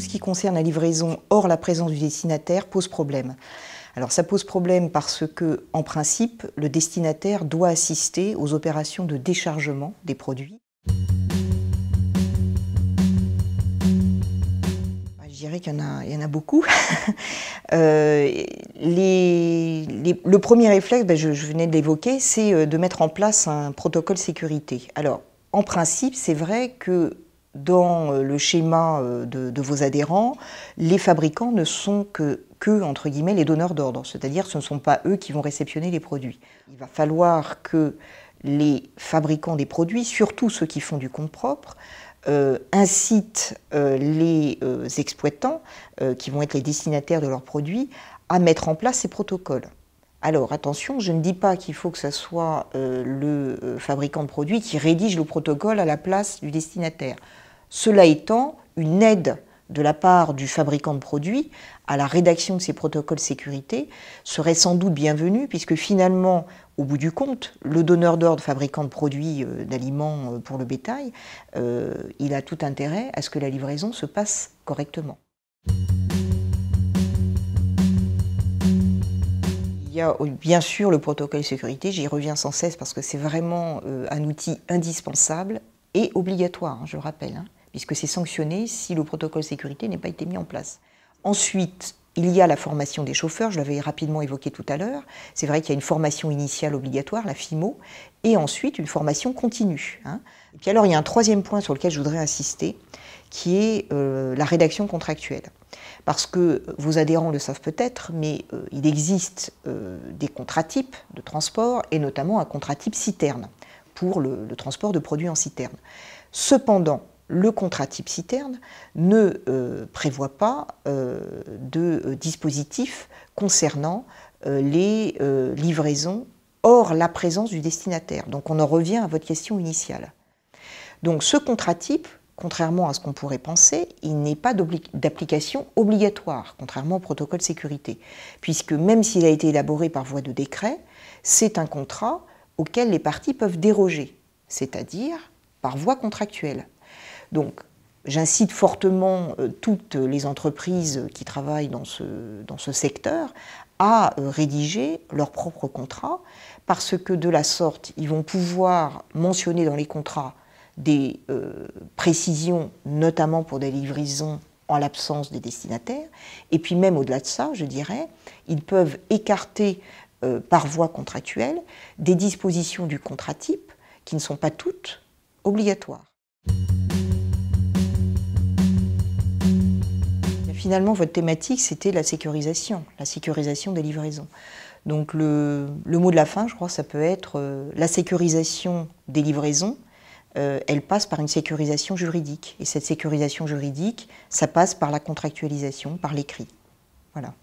ce qui concerne la livraison hors la présence du destinataire pose problème. Alors ça pose problème parce que, en principe, le destinataire doit assister aux opérations de déchargement des produits. Je dirais qu'il y en a beaucoup. Le premier réflexe, je venais de l'évoquer, c'est de mettre en place un protocole sécurité. Alors, en principe, c'est vrai que dans le schéma de vos adhérents, les fabricants ne sont que entre guillemets, les donneurs d'ordre, c'est-à-dire ce ne sont pas eux qui vont réceptionner les produits. Il va falloir que les fabricants des produits, surtout ceux qui font du compte propre, incitent les exploitants, qui vont être les destinataires de leurs produits, à mettre en place ces protocoles. Alors attention, je ne dis pas qu'il faut que ce soit le fabricant de produits qui rédige le protocole à la place du destinataire. Cela étant, une aide de la part du fabricant de produits à la rédaction de ces protocoles sécurité serait sans doute bienvenue, puisque finalement, au bout du compte, le donneur d'ordre fabricant de produits d'aliments pour le bétail, il a tout intérêt à ce que la livraison se passe correctement. Il y a bien sûr le protocole sécurité, j'y reviens sans cesse parce que c'est vraiment un outil indispensable et obligatoire, je le rappelle, puisque c'est sanctionné si le protocole sécurité n'a pas été mis en place. Ensuite, il y a la formation des chauffeurs, je l'avais rapidement évoqué tout à l'heure. C'est vrai qu'il y a une formation initiale obligatoire, la FIMO, et ensuite une formation continue. Et puis alors, il y a un troisième point sur lequel je voudrais insister, qui est la rédaction contractuelle. Parce que vos adhérents le savent peut-être, mais il existe des contrats types de transport, et notamment un contrat type citerne, pour le transport de produits en citerne. Cependant, le contrat type citerne ne prévoit pas de dispositif concernant les livraisons hors la présence du destinataire. Donc on en revient à votre question initiale. Donc ce contrat type, contrairement à ce qu'on pourrait penser, il n'est pas d'application obligatoire, contrairement au protocole sécurité, puisque même s'il a été élaboré par voie de décret, c'est un contrat auquel les parties peuvent déroger, c'est-à-dire par voie contractuelle. Donc, j'incite fortement toutes les entreprises qui travaillent dans ce secteur à rédiger leur propre contrat, parce que de la sorte, ils vont pouvoir mentionner dans les contrats des précisions, notamment pour des livraisons en l'absence des destinataires, et puis même au-delà de ça, je dirais, ils peuvent écarter par voie contractuelle des dispositions du contrat type qui ne sont pas toutes obligatoires. Finalement, votre thématique, c'était la sécurisation des livraisons. Donc le mot de la fin, je crois, ça peut être la sécurisation des livraisons, elle passe par une sécurisation juridique. Et cette sécurisation juridique, ça passe par la contractualisation, par l'écrit. Voilà.